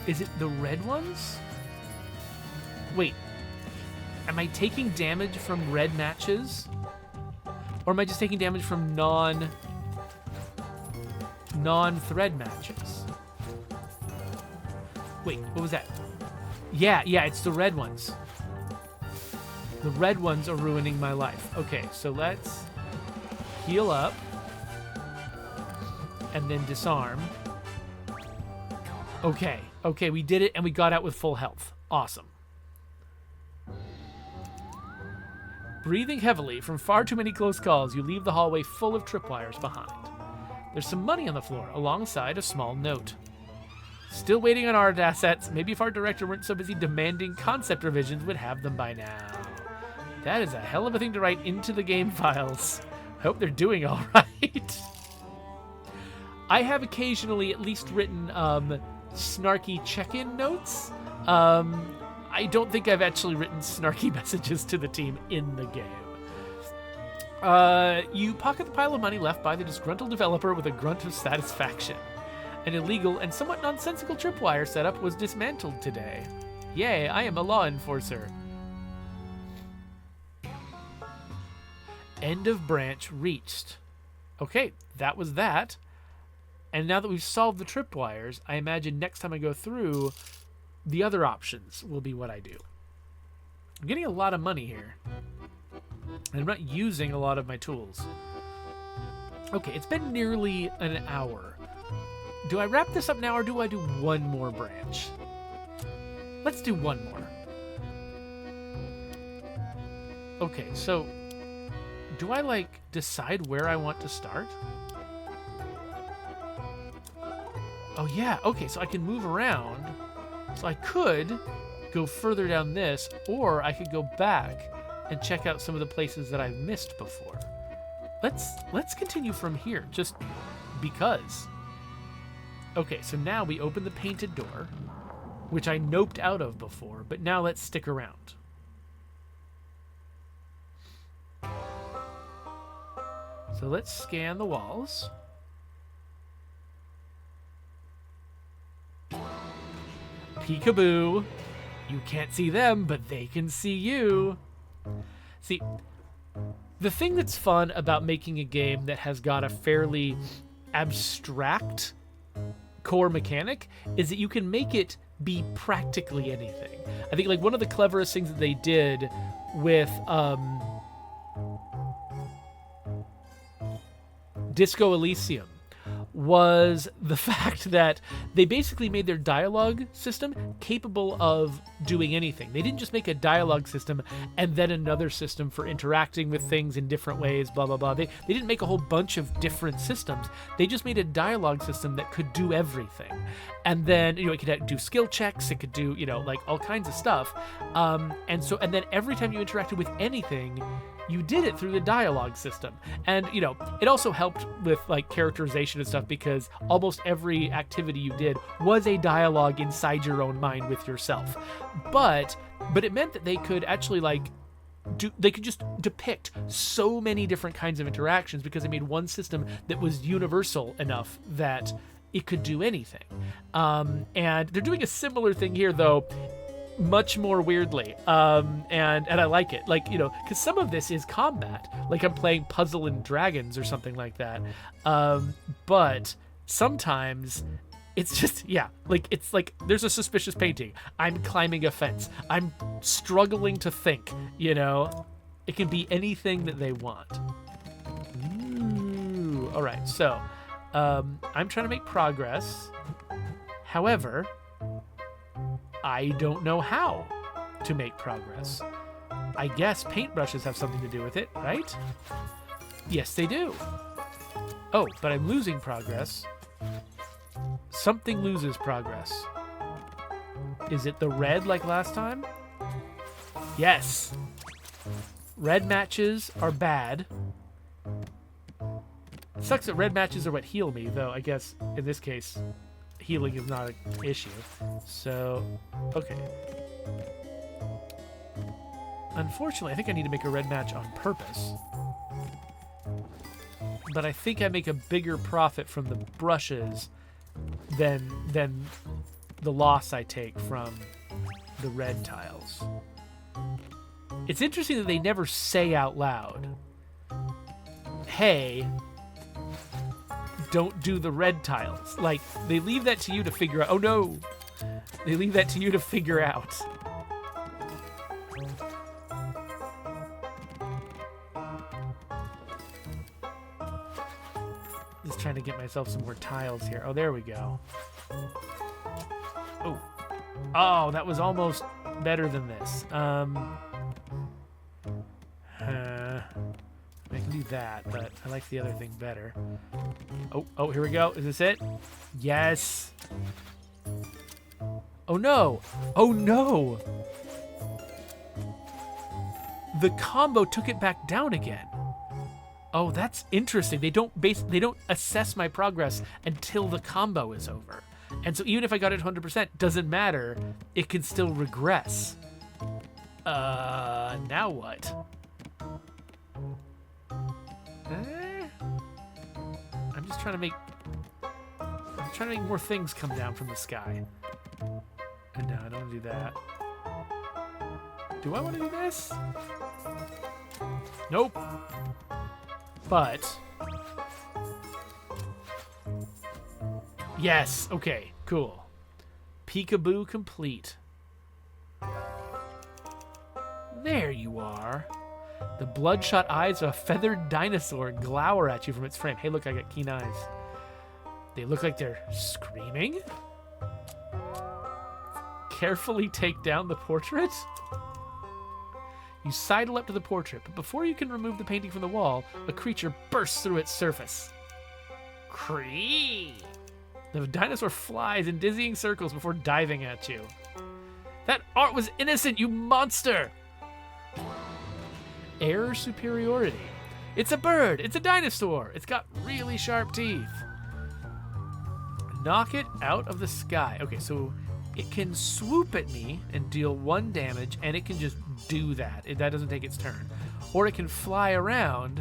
Is it the red ones? Wait, am I taking damage from red matches? Or am I just taking damage from non-thread matches? Wait, what was that? Yeah, it's the red ones. The red ones are ruining my life. Okay, so let's heal up and then disarm. Okay, we did it and we got out with full health. Awesome. Breathing heavily from far too many close calls, you leave the hallway full of tripwires behind. There's some money on the floor alongside a small note. Still waiting on art assets. Maybe if our director weren't so busy demanding concept revisions, we'd have them by now. That is a hell of a thing to write into the game files. I hope they're doing all right. I have occasionally at least written snarky check-in notes. I don't think I've actually written snarky messages to the team in the game. You pocket the pile of money left by the disgruntled developer with a grunt of satisfaction. An illegal and somewhat nonsensical tripwire setup was dismantled today. Yay, I am a law enforcer. End of branch reached. Okay, that was that. And now that we've solved the tripwires, I imagine next time I go through, the other options will be what I do. I'm getting a lot of money here. And I'm not using a lot of my tools. Okay, it's been nearly an hour. Do I wrap this up now or do I do one more branch? Let's do one more. Okay, so do I decide where I want to start? Oh yeah, okay, so I can move around. So I could go further down this, or I could go back and check out some of the places that I've missed before. Let's continue from here, just because. Okay, so now we open the painted door, which I noped out of before, but now let's stick around. So let's scan the walls. Peekaboo. You can't see them, but they can see you. See, the thing that's fun about making a game that has got a fairly abstract core mechanic is that you can make it be practically anything. I think one of the cleverest things that they did with Disco Elysium was the fact that they basically made their dialogue system capable of doing anything. They didn't just make a dialogue system and then another system for interacting with things in different ways, blah, blah, blah. They didn't make a whole bunch of different systems. They just made a dialogue system that could do everything. And then, it could do skill checks, it could do, all kinds of stuff. And then every time you interacted with anything, you did it through the dialogue system. And, it also helped with characterization and stuff because almost every activity you did was a dialogue inside your own mind with yourself. But it meant that they could actually they could just depict so many different kinds of interactions because they made one system that was universal enough that it could do anything. And they're doing a similar thing here, though, much more weirdly, and I like it, because some of this is combat, I'm playing Puzzle and Dragons or something like that, but sometimes it's just, it's there's a suspicious painting, I'm climbing a fence, I'm struggling to think, it can be anything that they want. Ooh, all right, so I'm trying to make progress, however, I don't know how to make progress. I guess paintbrushes have something to do with it, right? Yes, they do. Oh, but I'm losing progress. Something loses progress. Is it the red like last time? Yes. Red matches are bad. It sucks that red matches are what heal me, though I guess in this case healing is not an issue. So, okay. Unfortunately, I think I need to make a red match on purpose. but I think I make a bigger profit from the brushes than the loss I take from the red tiles. It's interesting that they never say out loud, hey, don't do the red tiles. Like, they leave that to you to figure out. Oh no! They leave that to you to figure out. Just trying to get myself some more tiles here. Oh, there we go. Oh. Oh, that was almost better than this. I can do that, but I like the other thing better. Oh, here we go. Is this it? Yes. Oh no! Oh no! The combo took it back down again. Oh, that's interesting. They don't assess my progress until the combo is over. And so even if I got it 100%, doesn't matter. It can still regress. Now what? I'm just trying to make more things come down from the sky. And no, I don't want to do that. Do I want to do this? Nope. But yes, okay, cool. Peekaboo complete. There you are. The bloodshot eyes of a feathered dinosaur glower at you from its frame. Hey, look, I got keen eyes. They look like they're screaming. Carefully take down the portrait. You sidle up to the portrait, but before you can remove the painting from the wall, a creature bursts through its surface. Cree! The dinosaur flies in dizzying circles before diving at you. That art was innocent, you monster! Air superiority. It's a bird. It's a dinosaur. It's got really sharp teeth. Knock it out of the sky. Okay, so it can swoop at me and deal 1 damage, and it can just do that. That doesn't take its turn. Or it can fly around,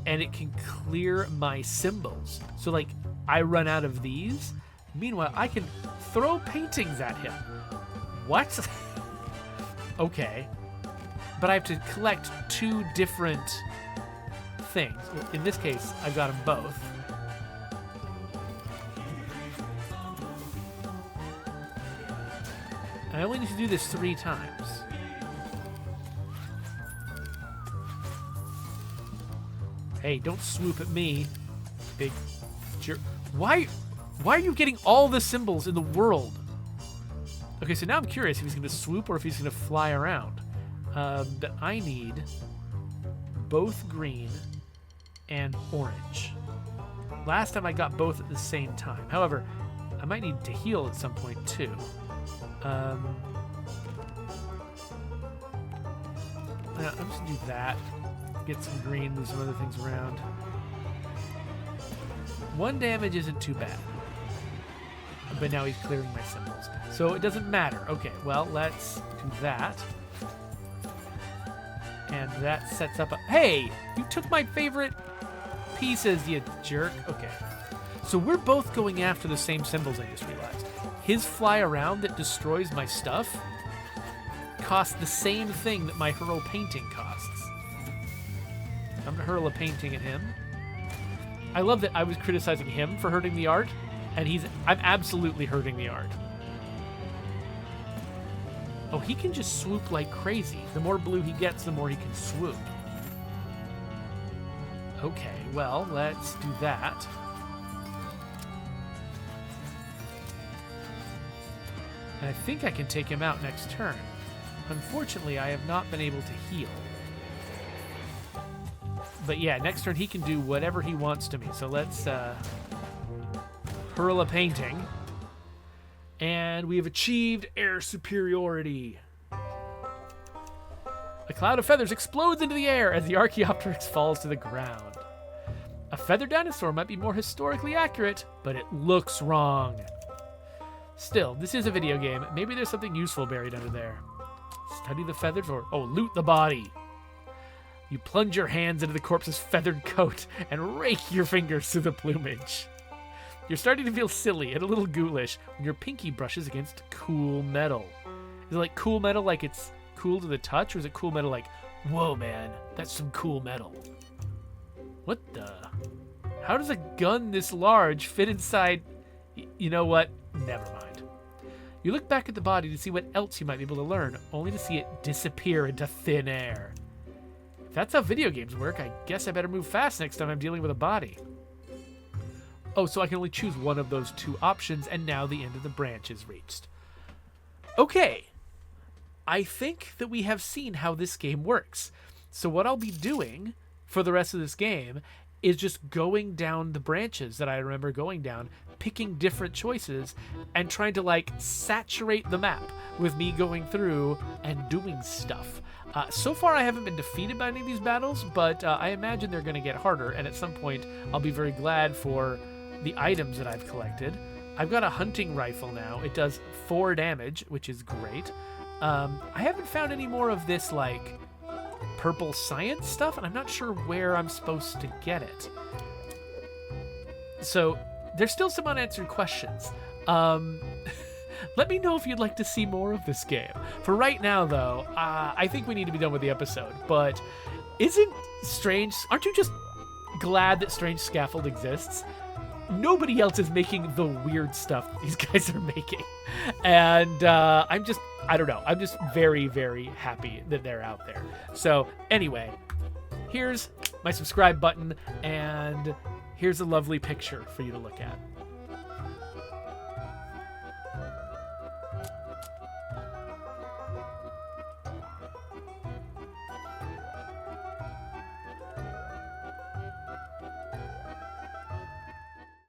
and it can clear my symbols. So, like, I run out of these. Meanwhile, I can throw paintings at him. What? Okay. But I have to collect 2 different things. Well, in this case, I've got them both. I only need to do this 3 times. Hey, don't swoop at me, big jerk. Why are you getting all the symbols in the world? Okay, so now I'm curious if he's going to swoop or if he's going to fly around. But I need both green and orange. Last time I got both at the same time. However, I might need to heal at some point too. I'm just gonna do that. Get some green, move some other things around. 1 damage isn't too bad. But now he's clearing my symbols. So it doesn't matter. Okay, well, let's do that. And that sets up a... Hey! You took my favorite pieces, you jerk. Okay. So we're both going after the same symbols, I just realized. His fly around that destroys my stuff costs the same thing that my hurl painting costs. I'm gonna hurl a painting at him. I love that I was criticizing him for hurting the art, and I'm absolutely hurting the art. Oh, he can just swoop like crazy. The more blue he gets, the more he can swoop. Okay, well, let's do that. And I think I can take him out next turn. Unfortunately, I have not been able to heal. But yeah, next turn he can do whatever he wants to me. So let's hurl a painting. And we have achieved air superiority. A cloud of feathers explodes into the air as the Archaeopteryx falls to the ground. A feathered dinosaur might be more historically accurate, but it looks wrong. Still, this is a video game. Maybe there's something useful buried under there. Study the feathered for... Oh, loot the body. You plunge your hands into the corpse's feathered coat and rake your fingers through the plumage. You're starting to feel silly and a little ghoulish when your pinky brushes against cool metal. Is it like cool metal like it's cool to the touch, or is it cool metal like, whoa man, that's some cool metal? What the? How does a gun this large fit inside? You know what? Never mind. You look back at the body to see what else you might be able to learn, only to see it disappear into thin air. If that's how video games work, I guess I better move fast next time I'm dealing with a body. Oh, so I can only choose one of those two options, and now the end of the branch is reached. Okay. I think that we have seen how this game works. So what I'll be doing for the rest of this game is just going down the branches that I remember going down, picking different choices, and trying to like saturate the map with me going through and doing stuff. So far, I haven't been defeated by any of these battles, but I imagine they're going to get harder, and at some point, I'll be very glad for the items that I've collected. I've got a hunting rifle now. It does 4 damage, which is great. I haven't found any more of this, like, purple science stuff, and I'm not sure where I'm supposed to get it. So, there's still some unanswered questions. Let me know if you'd like to see more of this game. For right now, though, I think we need to be done with the episode. But aren't you just glad that Strange Scaffold exists? Nobody else is making the weird stuff that these guys are making. And I'm just very, very happy that they're out there. So anyway, here's my subscribe button, and here's a lovely picture for you to look at.